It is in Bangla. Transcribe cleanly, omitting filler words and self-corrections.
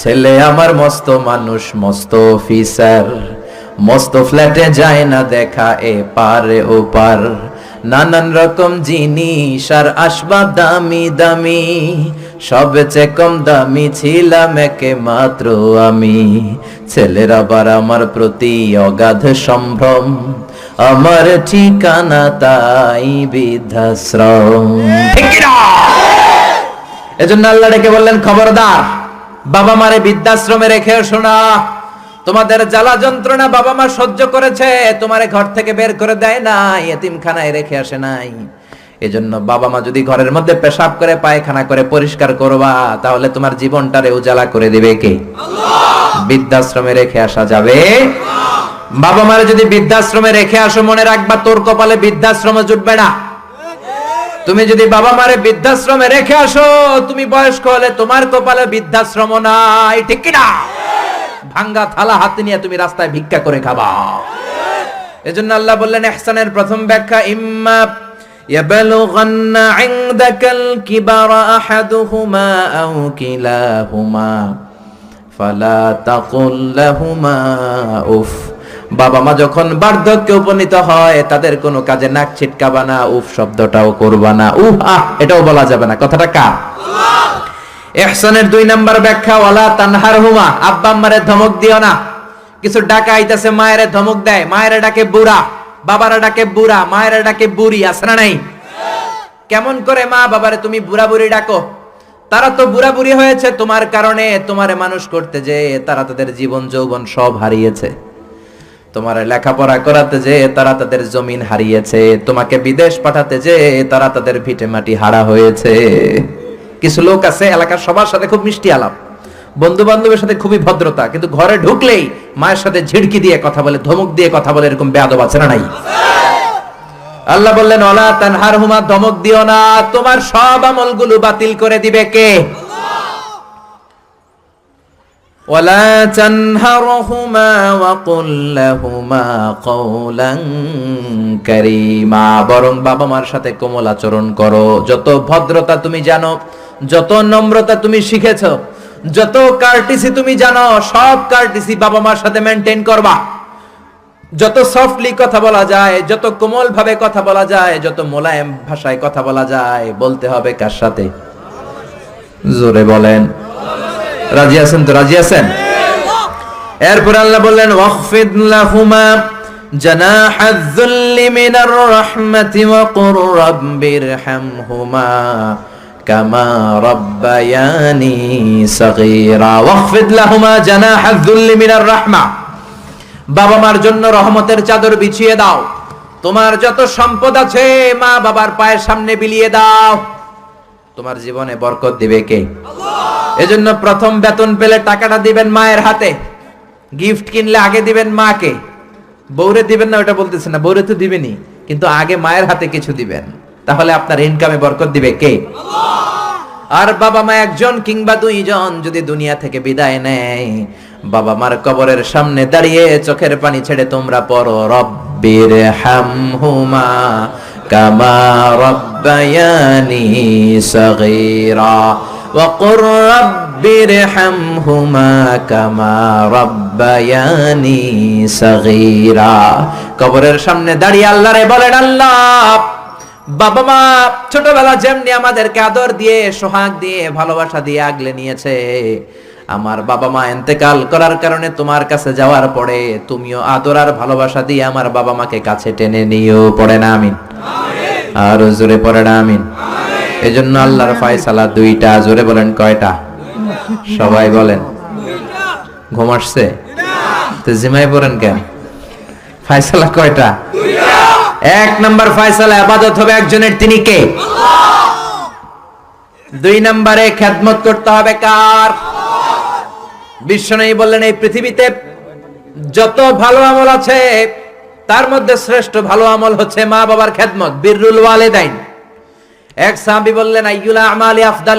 ছেলে আমার মস্ত মানুষ, মস্ত অফিসার, মস্ত ফ্ল্যাটে যায় না দেখা এ পারে ও পার, নানান রকম জিনিস আর আসবাব দামি দামি, সবচেয়ে কম দামি ছিলাম একে মাত্র আমি। ছেলের আবার আমার প্রতি অগাধ সম্ভ্রম, আমার ঠিকানা তাই বৃদ্ধাশ্রম। এজন্য আল্লাহ ডেকে বললেন, খবরদার, বাবা মারে বৃদ্ধাশ্রমে রেখে এসো না। তোমাদের জ্বালা যন্ত্রণা বাবা মা সহ্য করেছে, তোমারে ঘর থেকে বের করে দেয় নাই, এতিমখানায় রেখে আসে নাই। এজন্য বাবা মা যদি ঘরের মধ্যে পেশাব করে পায়খানা করে পরিষ্কার করবা, তাহলে তোমার জীবনটারে উজালা করে দিবে কে? আল্লাহ। বৃদ্ধাশ্রমে রেখে আসা যাবে? বাবা মারে যদি বৃদ্ধাশ্রমে রেখে আসো, মনে রাখবা তোর কপালে বৃদ্ধাশ্রমে জুটবে না। তুমি যদি বাবা মারে বৃদ্ধাশ্রমে রেখে আসো, তুমি বয়স্ক হলে তোমার কপালে বৃদ্ধাশ্রম নাই, ঠিক কি না? ভাঙ্গা থালা হাতে নিয়ে তুমি রাস্তায় ভিক্ষা করে খাবা। এজন্য আল্লাহ বললেন, ইহসানের প্রথম ব্যাখ্যা, ইম্মা ইয়াবলুগান্না ইনদাকাল কিবারা আহাদুহুমা আও কিলাহুমা ফালা তাকুল লাহুমা উফ। বাবা মা যখন বার্ধক্যে উপনীত হয়, তাদের কোনো কাজে নাক ছিটকাবা না, উফ শব্দটাও করবা না, উফ আহ এটাও বলা যাবে না। কথাটা কার? আল্লাহ। ইহসানের 2 নাম্বার ব্যাখ্যা, ওয়ালা তানহারহুমা, আব্বা আম্মারে ধমক দিও না। কিছু ডাকা আইতাছে, মায়েরে ধমক দেয়, মায়েরে ডাকে বুড়া, বাবারা ডাকে বুড়া, মায়েরা ডাকে বুড়ি, আছে না নাই? কেমন করে মা বাবারে তুমি বুড়া বুড়ি ডাকো? তারা তো বুড়া বুড়ি হয়েছে তোমার কারণে। তোমারে মানুষ করতে যে তারা তাদের জীবন যৌবন সব হারিয়েছে, তোমারে লেখাপড়া করাতে যে তারা তাদের জমিন হারিয়েছে, তোমাকে বিদেশ পাঠাতে যে তারা তাদের ভিটে মাটি হারা হয়েছে। কিছু লোক আছে এলাকার সবার সাথে খুব মিষ্টি আলাপ, বন্ধু বান্ধবের সাথে খুবই ভদ্রতা, কিন্তু ঘরে ঢুকলেই মায়ের সাথে ঝিড়কি দিয়ে কথা বলে, ধমক দিয়ে কথা বলে, এরকম বেয়াদব আছে না নাই? আল্লাহ বললেন, ওয়ালা তানহারহুমা, ধমক দিও না, তোমার সব আমলগুলো বাতিল করে দিবে কে? ওয়ালা তানহারহুমা ওয়া কুল লাহুমা কওলান কারীমা, বরং বাবা মার সাথে কোমল আচরণ করো। যত ভদ্রতা তুমি জানো, যত নম্রতা তুমি শিখেছো, যত কার্টিসি তুমি জানো, সব কার্টিসি বাবা মার সাথে মেইনটেইন করবা। যত সফটলি কথা বলা যায়, যত কোমল ভাবে কথা বলা যায়, যত মোলায়েম ভাষায় কথা বলা যায়, বলতে হবে কার সাথে? জোরে বলেন, রাজি আছেন তো? রাজি আছেন? এরপর আল্লাহ বললেন, ওয়াখফিদ লাহুমা জানাহায যুল্লি মিনার রাহমাতি ওয়া কুর রাব্বিরহামহুমা কামা রাব্বায়ানি সাগীরা। ওয়াখফিদ লাহুমা জানাহায যুল্লি মিনার রাহমা, বাবা মার জন্য রহমতের চাদর বিছিয়ে দাও। তোমার যত সম্পদ আছে মা বাবার পায়ের সামনে বিলিয়ে দাও, তোমার জীবনে বরকত দিবে কে? আল্লাহ। এজন্য প্রথম বেতন পেলে টাকাটা দিবেন মায়ের হাতে, গিফট কিনলে আগে দিবেন মাকে। বউরে দিবেন না ওটা বলতেছে না, বউরে তো দিবেনই, কিন্তু আগে মায়ের হাতে কিছু দিবেন, তাহলে আপনার ইনকামে বরকত দিবে কে? আল্লাহ। আর বাবা মা একজন কিংবা 2 জন যদি দুনিয়া থেকে বিদায় নেয়, বাবা মার কবরের সামনে দাঁড়িয়ে চোখের পানি ছেড়ে তোমরা পড়ো, রব্বিরহামহুমা কামা রাব্বায়ানি সাগীরা ওয়া কুর রাব্বিরহামহুমা কামা রাব্বায়ানি সাগীরা। কবরের সামনে দাঁড়িয়ে আল্লাহরে বলেন, আল্লাহ, বাবা মা ছোটবেলা যেমনি আমাদেরকে আদর দিয়ে, সোহাগ দিয়ে, ভালোবাসা দিয়ে আগলে নিয়েছে, আমার বাবা মা ইন্তেকাল করার কারণে তোমার কাছে যাওয়ার পরে তুমিও আদর আর ভালোবাসা দিয়ে আমার বাবা মাকে কাছে টেনে নিও। পড়ে না আমিন? আর জোরে পড়ে না আমিন? এজন্য আল্লাহর ফয়সালা 2টা। জোরে বলেন, কয়টা? সবাই বলেন। ঘুম আসছে তো জিমাই পড়েন কেন? ফয়সালা কয়টা? 1 নাম্বার ফয়সালা, ইবাদত হবে একজনের, তিনি কে? আল্লাহ। 2 নম্বরে খেদমত করতে হবে কার? বিশ্বনবী বললেন, এই পৃথিবীতে যত ভালো আমল আছে তার মধ্যে শ্রেষ্ঠ ভালো আমল হচ্ছে মা বাবার খেদমত, বিররুল ওয়ালিদাইন। এক সাহাবী বললেন, আইয়ুল আমালি আফদাল?